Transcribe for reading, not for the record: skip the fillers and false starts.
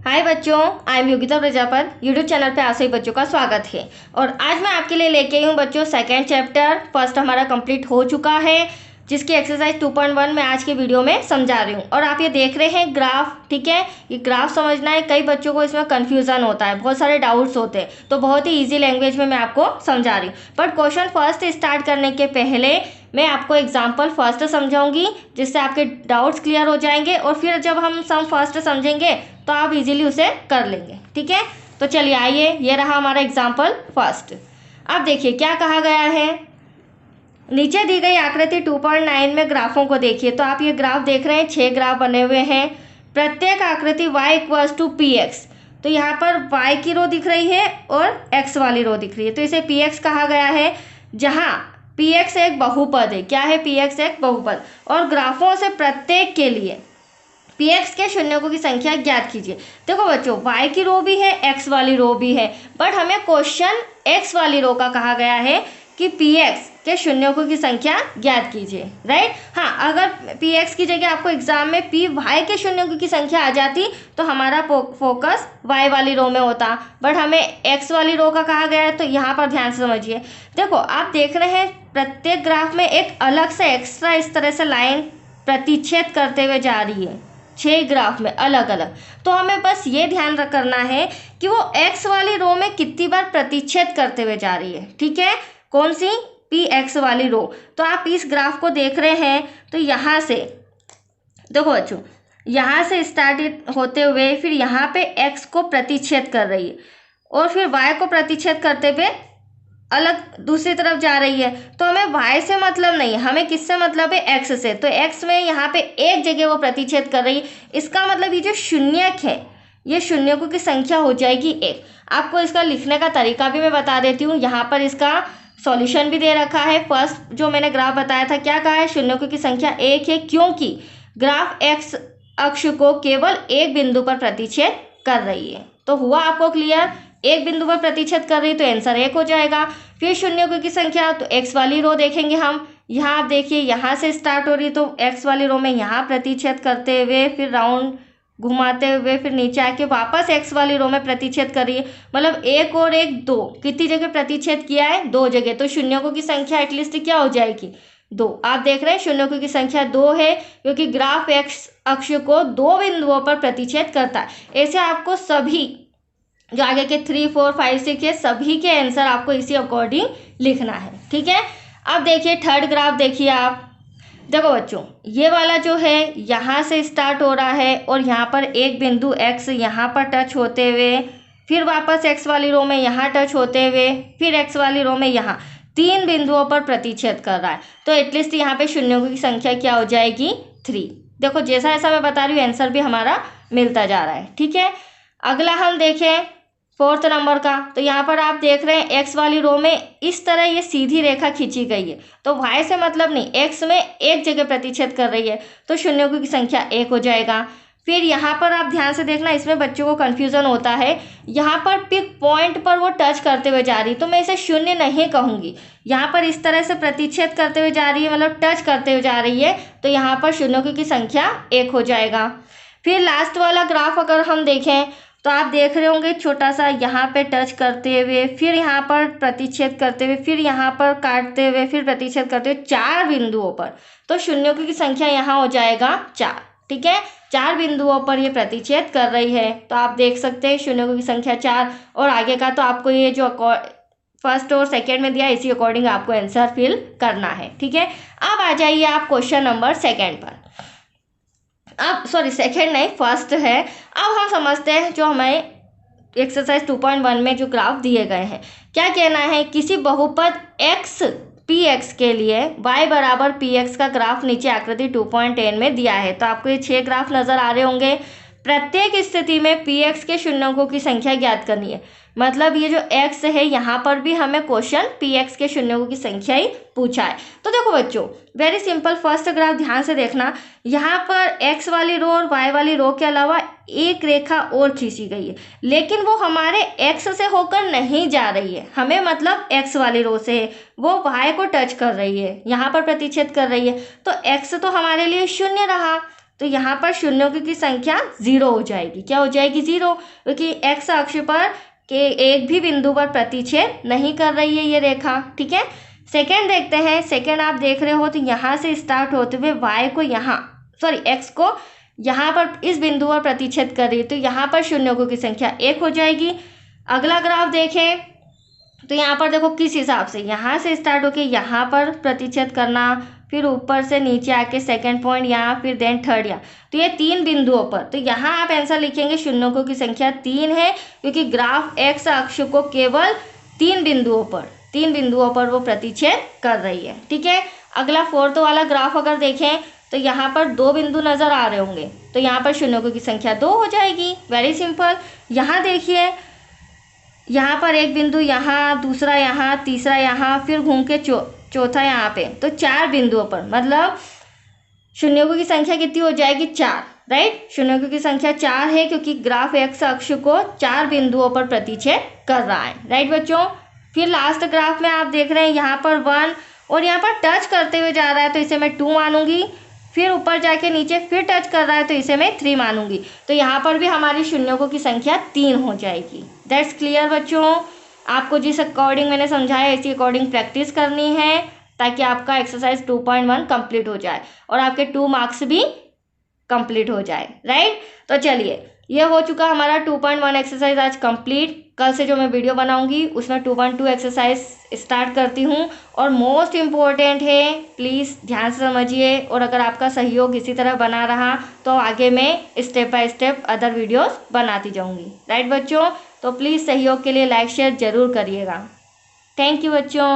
हाय बच्चों, I am Yogita Prajapat. YouTube channel पे आप सभी बच्चों का स्वागत है। और आज मैं आपके लिए लेके आई हूँ बच्चों सेकेंड चैप्टर। फर्स्ट हमारा कंप्लीट हो चुका है, जिसकी एक्सरसाइज 2.1 मैं आज के वीडियो में समझा रही हूँ। और आप ये देख रहे हैं ग्राफ, ठीक है। ये ग्राफ समझना है, कई बच्चों को इसमें कन्फ्यूजन होता है, बहुत सारे डाउट्स होते हैं, तो बहुत ही ईजी लैंग्वेज में मैं आपको समझा रही हूँ। बट क्वेश्चन फर्स्ट स्टार्ट करने के पहले मैं आपको एग्जाम्पल फर्स्ट समझाऊंगी, जिससे आपके डाउट्स क्लियर हो जाएंगे। और फिर जब हम सम फर्स्ट समझेंगे तो आप इजीली उसे कर लेंगे, ठीक है। तो चलिए आइए, ये रहा हमारा एग्जाम्पल फर्स्ट। अब देखिए क्या कहा गया है। नीचे दी गई आकृति 2.9 में ग्राफों को देखिए। तो आप ये ग्राफ देख रहे हैं, 6 ग्राफ बने हुए हैं। प्रत्येक आकृति y = px। तो यहाँ पर y की रो दिख रही है और x वाली रो दिख रही है, तो इसे px कहा गया है। जहाँ px एक बहुपद है। क्या है? px एक बहुपद। और ग्राफों से प्रत्येक के लिए px के शून्यकों की संख्या ज्ञात कीजिए। देखो बच्चों, y की रो भी है, x वाली रो भी है, बट हमें क्वेश्चन x वाली रो का कहा गया है कि px के शून्यकों की संख्या ज्ञात कीजिए, राइट। हाँ, अगर px की जगह आपको एग्जाम में py के शून्यकों की संख्या आ जाती तो हमारा फोकस y वाली रो में होता, बट हमें x वाली रो का कहा गया है। तो यहाँ पर ध्यान से समझिए। देखो, आप देख रहे हैं प्रत्येक ग्राफ में एक अलग से एक्स्ट्रा इस तरह से लाइन प्रतिच्छेद करते हुए जा रही है, 6 ग्राफ में अलग अलग। तो हमें बस ये ध्यान करना है कि वो x वाली रो में कितनी बार प्रतिच्छेद करते हुए जा रही है, ठीक है। कौन सी? px वाली रो। तो आप इस ग्राफ को देख रहे हैं, तो यहाँ से देखो बच्चों, यहाँ से स्टार्ट होते हुए फिर यहाँ पे x को प्रतिच्छेद कर रही है और फिर y को प्रतिच्छेद करते हुए अलग दूसरी तरफ जा रही है। तो हमें y से मतलब नहीं है, हमें किससे मतलब है? x से। तो x में यहाँ पे एक जगह वो प्रतिच्छेद कर रही है। इसका मतलब ये जो शून्यक है, ये शून्यकों की संख्या हो जाएगी 1। आपको इसका लिखने का तरीका भी मैं बता देती हूँ। यहाँ पर इसका सॉल्यूशन भी दे रखा है। फर्स्ट जो मैंने ग्राफ बताया था, क्या कहा है? शून्यकों की संख्या 1 है, क्योंकि ग्राफ x अक्ष को केवल एक बिंदु पर प्रतिच्छेद कर रही है। तो हुआ आपको क्लियर? एक बिंदु पर प्रतिच्छेद कर रही है तो आंसर 1 हो जाएगा। फिर शून्यकों की संख्या, तो x वाली रो देखेंगे हम। यहाँ आप देखिए, यहाँ से स्टार्ट हो रही है, तो x वाली रो में यहाँ प्रतिच्छेद करते हुए फिर राउंड घुमाते हुए फिर नीचे आके वापस x वाली रो में प्रतिच्छेद कर रही है। मतलब 1 और 1 2, कितनी जगह प्रतिच्छेद किया है? 2 जगह। तो शून्यकों की संख्या एटलीस्ट क्या हो जाएगी? 2। आप देख रहे हैं शून्यकों की संख्या 2 है, क्योंकि ग्राफ x अक्ष को 2 बिंदुओं पर प्रतिच्छेद करता है। ऐसे आपको सभी जो आगे के 3, 4, 5, 6 है, सभी के आंसर आपको इसी अकॉर्डिंग लिखना है, ठीक है। अब देखिए थर्ड ग्राफ देखिए आप। देखो बच्चों, ये वाला जो है यहाँ से स्टार्ट हो रहा है और यहाँ पर एक बिंदु x यहाँ पर टच होते हुए फिर वापस x वाली रो में यहाँ टच होते हुए फिर x वाली रो में यहाँ 3 बिंदुओं पर प्रतिच्छेद कर रहा है। तो एटलीस्ट यहाँ पे शून्यों की संख्या क्या हो जाएगी? 3। देखो, जैसा ऐसा मैं बता रही हूँ, आंसर भी हमारा मिलता जा रहा है, ठीक है। अगला हम देखें 4th नंबर का। तो यहाँ पर आप देख रहे हैं x वाली रो में इस तरह ये सीधी रेखा खींची गई है, तो y से मतलब नहीं, x में एक जगह प्रतिच्छेद कर रही है, तो शून्यकों की संख्या 1 हो जाएगा। फिर यहाँ पर आप ध्यान से देखना, इसमें बच्चों को कन्फ्यूजन होता है। यहाँ पर पिक पॉइंट पर वो टच करते हुए जा रही, तो मैं इसे शून्य नहीं कहूँगी। यहाँ पर इस तरह से प्रतिच्छेद करते हुए जा रही है, मतलब टच करते हुए जा रही है, तो यहाँ पर शून्यकों की संख्या 1 हो जाएगा। फिर लास्ट वाला ग्राफ अगर हम देखें, तो आप देख रहे होंगे छोटा सा यहाँ पे टच करते हुए फिर यहाँ पर प्रतिच्छेद करते हुए फिर यहाँ पर काटते हुए फिर प्रतिच्छेद करते हुए 4 बिंदुओं पर, तो शून्यकों की संख्या यहाँ हो जाएगा 4, ठीक है। 4 बिंदुओं पर ये प्रतिच्छेद कर रही है, तो आप देख सकते हैं शून्यकों की संख्या 4। और आगे का तो आपको ये जो फर्स्ट और सेकेंड में दिया, इसी अकॉर्डिंग आपको आंसर फिल करना है, ठीक है। अब आ जाइए आप क्वेश्चन नंबर 2 पर। अब सॉरी, सेकेंड नहीं, फर्स्ट है। अब हम समझते हैं जो हमें एक्सरसाइज 2.1 में जो ग्राफ दिए गए हैं। क्या कहना है? किसी बहुपद x px के लिए y = px का ग्राफ नीचे आकृति 2.10 में दिया है। तो आपको ये 6 ग्राफ नजर आ रहे होंगे। प्रत्येक स्थिति में px के शून्यकों की संख्या ज्ञात करनी है। मतलब ये जो x है, यहाँ पर भी हमें क्वेश्चन px के शून्यकों की संख्या ही पूछा है। तो देखो बच्चों, वेरी सिंपल। फर्स्ट ग्राफ ध्यान से देखना, यहाँ पर x वाली रो और y वाली रो के अलावा एक रेखा और खींची गई है, लेकिन वो हमारे x से होकर नहीं जा रही है। हमें मतलब x वाली रो से है, वो y को टच कर रही है, यहाँ पर प्रतिच्छेद कर रही है। तो x तो हमारे लिए 0 रहा, तो यहाँ पर शून्यों की संख्या 0 हो जाएगी। क्या हो जाएगी? 0, क्योंकि एक्स अक्ष पर के एक भी बिंदु पर प्रतिच्छेद नहीं कर रही है ये रेखा। ठीक है, सेकेंड देखते हैं। सेकेंड आप देख रहे हो तो यहाँ से स्टार्ट होते हुए वाई को यहाँ एक्स को यहाँ पर इस बिंदु पर प्रतिच्छेद कर रही है, तो यहाँ पर शून्यों की संख्या 1 हो जाएगी। अगला ग्राफ देखें तो यहाँ पर देखो किस हिसाब से, यहाँ से स्टार्ट होके यहाँ पर प्रतिच्छेद करना, फिर ऊपर से नीचे आके सेकंड पॉइंट यहाँ, फिर देन थर्ड यहाँ, तो ये 3 बिंदुओं पर। तो यहाँ आप आंसर लिखेंगे शून्यों की संख्या 3 है, क्योंकि ग्राफ एक्स अक्ष को केवल 3 बिंदुओं पर वो प्रतिच्छेद कर रही है। ठीक है, अगला फोर्थ वाला ग्राफ अगर देखें तो यहाँ पर 2 बिंदु नजर आ रहे होंगे, तो यहाँ पर शून्यों की संख्या 2 हो जाएगी। Very simple. यहाँ देखिए, यहाँ पर एक बिंदु, यहाँ दूसरा, यहाँ तीसरा, यहाँ फिर घूम के चौथा यहाँ पे, तो 4 बिंदुओं पर, मतलब शून्यों की संख्या कितनी हो जाएगी? 4। राइट, शून्यों की संख्या 4 है, क्योंकि ग्राफ एक्स अक्ष को 4 बिंदुओं पर प्रतिच्छेद कर रहा है। राइट बच्चों, फिर लास्ट ग्राफ में आप देख रहे हैं यहाँ पर 1 और यहाँ पर टच करते हुए जा रहा है, तो इसे मैं 2 मानूंगी। फिर ऊपर जाके नीचे फिर टच कर रहा है, तो इसे मैं 3 मानूंगी। तो यहाँ पर भी हमारी शून्यों की संख्या 3 हो जाएगी। दैट्स क्लियर बच्चों। आपको जिस अकॉर्डिंग मैंने समझाया इसी अकॉर्डिंग प्रैक्टिस करनी है, ताकि आपका एक्सरसाइज 2.1 कंप्लीट हो जाए और आपके 2 मार्क्स भी कंप्लीट हो जाए। राइट, तो चलिए, ये हो चुका हमारा 2.1 एक्सरसाइज आज कंप्लीट। कल से जो मैं वीडियो बनाऊंगी उसमें 2.2 एक्सरसाइज स्टार्ट करती हूँ, और मोस्ट इम्पोर्टेंट है, प्लीज़ ध्यान से समझिए। और अगर आपका सहयोग इसी तरह बना रहा तो आगे मैं step by step other videos बनाती जाऊँगी। राइट बच्चों, तो प्लीज़ सहयोग के लिए लाइक शेयर ज़रूर करिएगा। थैंक यू बच्चों।